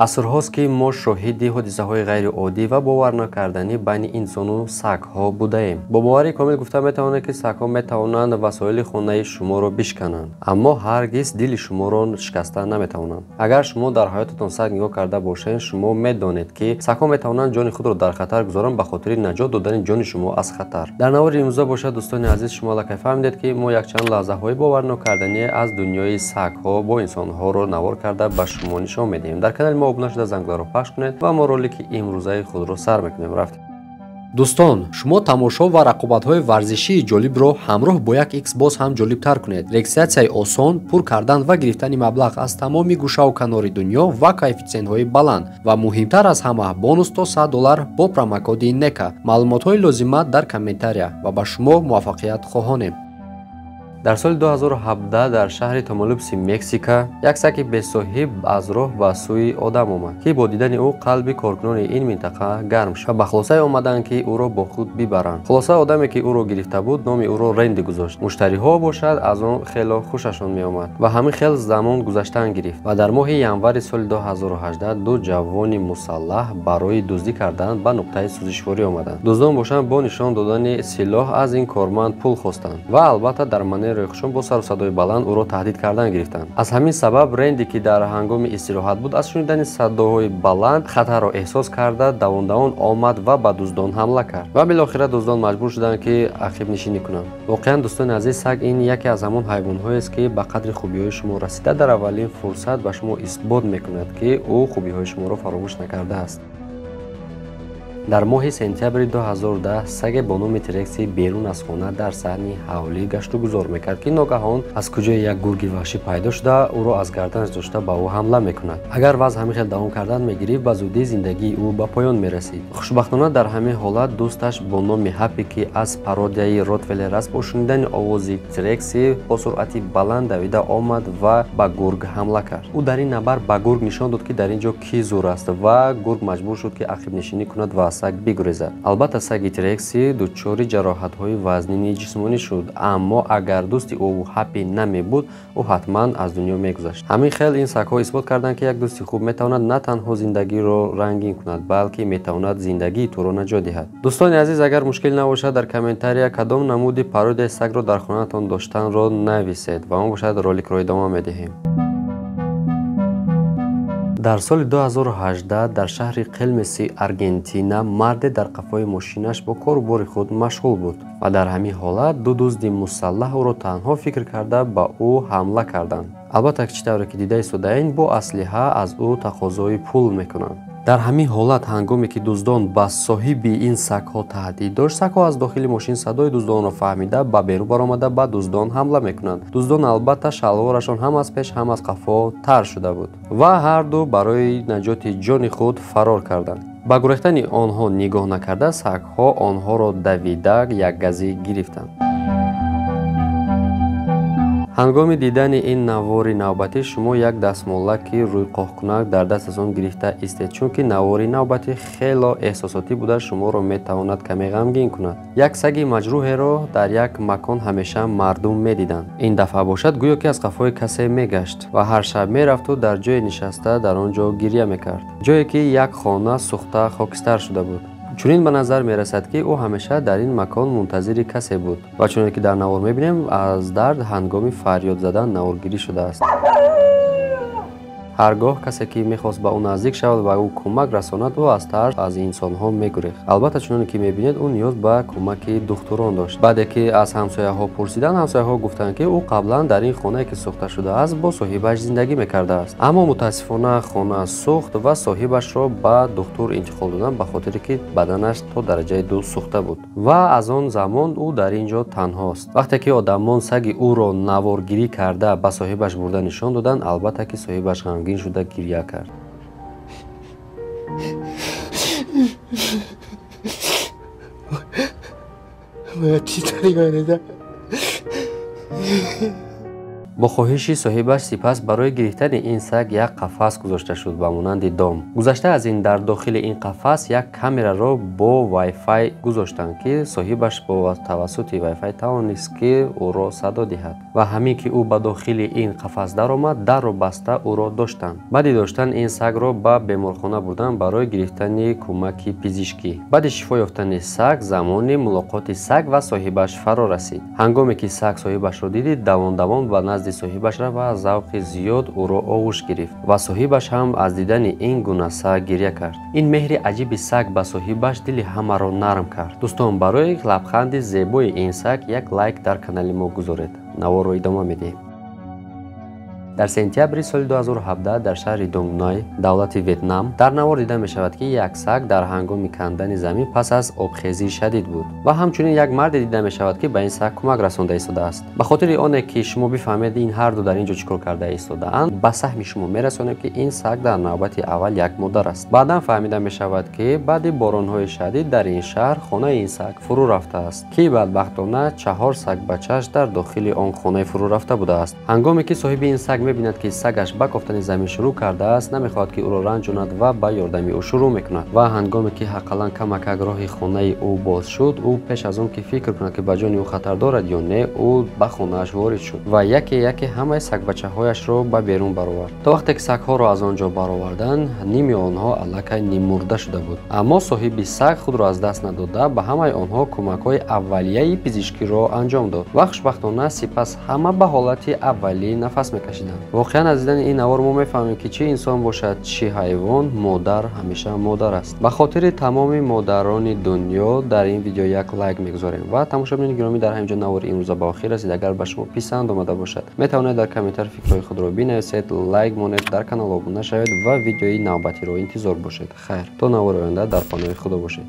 асрҳост ки мо шоҳиди ҳодисаҳои ғайриоддӣ ва боварнакарданӣ байни инсону сагҳо будаем. Бо бовари комил гуфта метавонад ки сагҳо метавонанд васоили хонаи шуморо бишкананд, аммо ҳаргиз дили шуморо шикаста наметавонанд. Агар шумо дар ҳаётатон саг нигоҳ карда бошед, шумо медонед ки сагҳо метавонанд ҷони худро дар хатар гузоранд ба хотири наҷот додани ҷони шумо аз хатар. Дар навори имрӯза бошад, дӯстони азиз, шумо аллакай фаҳмидед ки мо якчанд лаҳзаҳои боварнокарданӣ аз дунёи сагҳо бо инсонҳоро навор карда ба шумо нишон медиҳем. Дар канали мо обуна шуда зангладро пахш кунед ва мо ролики имрӯзаи худро сар мекунем. Рафтем. дӯстон, шумо тамошо ва рақобатҳои варзишии ҷолибро ҳамроҳ бо як икс боз ҳам ҷолибтар кунед. Регистратсияи осон, пур кардан ва гирифтани маблағ аз тамоми гӯшаву канори дунё ва коэффициентҳои баланд ва муҳимтар аз ҳама бонус то $100 бо промокоди NECA. Маълумотҳои лозима дар комментария ва ба шумо муваффақият хоҳонем. дар соли 2017 дар шаҳри Тамаулипси, Мексика, як саги бесоҳиб аз роҳ ба сӯи одам омад, ки бо дидани ӯ қалби коркунони ин минтақа гарм шуд ва ба хулосае омаданд ки ӯро бо худ бибаранд. Хулоса одаме ки ӯро гирифта буд, номи ӯро Рэнди гузошт. Муштариҳо бошад, аз он хело хушашон меомад ва ҳамин хел замон гузаштан гирифт ва дар моҳи январи соли 2018 ду ҷавони мусаллаҳ барои дуздӣ кардан ба нуқтаи сӯзишворӣ омаданд. Дуздон бошанд бо нишон додани силоҳ аз ин корманд пул хостанд ва албатта дар манери рӯйхушон бо сару садои баланд ӯро таҳдид кардан гирифтанд. Аз ҳамин сабаб Рэнди, ки дар ҳангоми истироҳат буд, аз шунидани садоҳои баланд хатарро эҳсос карда давон омад ва ба дуздон ҳамла кард ва билохира дуздон маҷбур шуданд ки ақибнишинӣ кунанд. Воқеан дӯстони азиз, саг ин яке аз ҳамон ҳайвонҳоест ки ба қадри хубиҳои шумо расида дар аввалин фурсат ба шумо исбот мекунад ки ӯ хубиҳои шуморо фаромӯш накардааст. дар моҳи сентябри 2010 саге бо номи Трекси берун аз хона дар саҳни ҳавлӣ гашту гузор мекард ки ногаҳон аз куҷои як гурги ваҳшӣ пайдо шуда ӯро аз гарданаш дошта ба ӯ ҳамла мекунад. агар вазъ ҳамин хел давом кардан мегирифт, ба зудӣ зиндагии ӯ ба поён мерасид. хушбахтона дар ҳамин ҳолат дӯсташ бо номи Ҳаппи, ки аз пародияи Ротвейлер аст, бо шунидани овози Трекси бо суръати баланд давида омад ва ба гург ҳамла кард. ӯ дар ин набар ба гург нишон дод ки дар ин ҷо кӣ зур аст ва гург маҷбур шуд ки ақибнишинӣ кунад ва саг бигурезад. албатта саги Трекси дучори ҷароҳатҳои вазнини ҷисмонӣ шуд, аммо агар дӯсти ӯ Ҳаппи намебуд, ӯ ҳатман аз дунё мегузашт. ҳамин хел ин сагҳо исбот карданд ки як дӯсти хуб метавонад на танҳо зиндагиро рангин кунад, балки метавонад зиндагии туро наҷот диҳад. дӯстони азиз, агар мушкил набошад, дар комментария кадом намуди пародияи сагро дар хонатон доштанро нависед ва мо бошад роликро идома медиҳем. дар соли 2018 дар шаҳри Қелмеси, Аргентина, марде дар қафои мошинаш бо кору бори худ машғул буд ва дар ҳамин ҳолат ду дузди мусаллаҳ ӯро танҳо фикр карда ба ӯ ҳамла карданд. албатта чӣ тавре ки дида истодаин, бо аслиҳа аз ӯ тақозои пул мекунанд. дар ҳамин ҳолат ҳангоме ки дуздон ба соҳиби ин сагҳо таҳдид дошт, сагҳо аз дохили мошин садои дуздонро фаҳмида ба берун баромада ба дуздон ҳамла мекунанд. дуздон албатта шалворашон ҳам аз пеш ҳам аз қафо тар шуда буд ва ҳарду барои наҷоти ҷони худ фарор карданд. ба гурехтани онҳо нигоҳ накарда, сагҳо онҳоро давида якгазӣ гирифтанд. ҳангоми дидани ин навори навбатӣ, шумо як дастмолла ки рӯйқоҳкунак дар дастатон гирифта истед, чунки навори навбатӣ хело эҳсосотӣ буда шуморо метавонад каме ғамгин кунад. як саги маҷрӯҳеро дар як макон ҳамеша мардум медиданд. ин дафъа бошад гӯё ки аз қафои касе мегашт ва ҳар шаб мерафту дар ҷое нишаста дар он ҷо гирья мекард, ҷое ки як хона сӯхта хокистар шуда буд. чунин ба назар мерасад ки ӯ ҳамеша дар ин макон мунтазири касе буд ва чуноне ки дар навор мебинем, аз дард ҳангоми фарёд задан наворгирӣ шудааст. ҳаргоҳ касе ки мехост ба ӯ наздик шавад ва ӯ кӯмак расонад, ӯ аз тарс аз инсонҳо мегурехт. албатта чуноне ки мебинед, ӯ ниёз ба кӯмаки духтурон дошт. баъде ки аз ҳамсояҳо пурсиданд, ҳамсояҳо гуфтанд ки ӯ қаблан дар ин хонае ки сӯхта шудааст бо соҳибаш зиндагӣ мекардааст, аммо мутаассифона хона сӯхт ва соҳибашро ба духтур интиқол доданд, ба хотире ки баданаш то дараҷаи 2 сӯхта буд ва аз он замон ӯ дар ин ҷо танҳост. вақте ки одамон саги ӯро наворгирӣ карда ба соҳибаш бурда нишон доданд, албатта ки соҳибаш ғамгин шуда гирья кард. бо хоҳиши соҳибаш сипас барои гирифтани ин саг як қафас гузошта шуд ба монанди дом. Гузашта аз ин дар дохили ин қафас як камераро бо вайфай гузоштанд ки соҳибаш бо тавассути вайфай тавонист ки ӯро садо диҳад ва ҳамин ки ӯ ба дохили ин қафас даромад дарро баста ӯро доштанд. баъди доштан ин сагро ба беморхона бурданд барои гирифтани кӯмаки пизишкӣ. баъди шифо ёфтани саг замони мулоқоти саг ва соҳибаш фаро расид. ҳангоме ки саг соҳибашро диди давон давон ба назди соҳибаш рафт ва завқи зиёд ӯро оғӯш гирифт ва соҳибаш ҳам аз дидани ин гуна саг гирья кард. ин меҳри аҷиби саг ба соҳибаш дили ҳамаро нарм кард. дӯстон, барои лабханди зебои ин саг як лайк дар канали мо гузоред. наворро идома медиҳем. дар сентябри соли 2017 дар шаҳри Донгнай, давлати Ветнам, дар навор дида мешавад ки як саг дар ҳангоми кандани замин пас аз обхезӣ шадид буд ва ҳамчунин як марде дида мешавад ки ба ин саг кӯмак расонда истодааст. ба хотири оне ки шумо бифаҳмед ин ҳарду дар ин ҷо чӣ кор карда истодаанд, ба саҳми шумо мерасонем ки ин саг дар навбати аввал як модар аст. баъдан фаҳмида мешавад ки баъди боронҳои шадид дар ин шаҳр хонаи ин саг фурӯ рафтааст ки бадбахтона 4 сагбачааш дар дохили он хона фурӯ рафта будааст. ҳангоме ки соҳиби ин саг мебинад ки сагаш ба кофтани замин шурӯъ кардааст, намехоҳад ки ӯро ранҷонад ва ба ёрдами ӯ шурӯъ мекунад ва ҳангоме ки ҳаққалан камакак роҳи хонаи ӯ боз шуд, ӯ пеш аз он ки фикр кунад ки ба ҷони ӯ хатар дорад ё не, ӯ ба хонааш ворид шуд ва яке яке ҳамаи сагбачаҳояшро ба берун баровард. то вақте ки сагҳоро аз он ҷо бароварданд, ними онҳо аллакай ниммурда шуда буд. аммо соҳиби саг худро аз даст надода ба ҳамаи онҳо кӯмакҳои аввалияи пизишкиро анҷом дод ва хушбахтона сипас ҳама ба ҳолати аввалӣ нафас мекашиданд. воқеан аз дидани ин навор мо мефаҳмем ки чӣ инсон бошад, чӣ ҳайвон, модар ҳамеша модар аст. ба хотири тамоми модарони дунё дар ин видео як лайк мегузорем ва тамошобинони гиромӣ дар ҳамин ҷо навори имрӯза ба охир расид. агар ба шумо писанд омада бошад, метавонед дар комментар фикрҳои худро бинависед, лайк монед, дар канал обуна шавед ва видеои навбатиро интизор бошед. хайр, то навори оянда дар паноҳи худо бошед.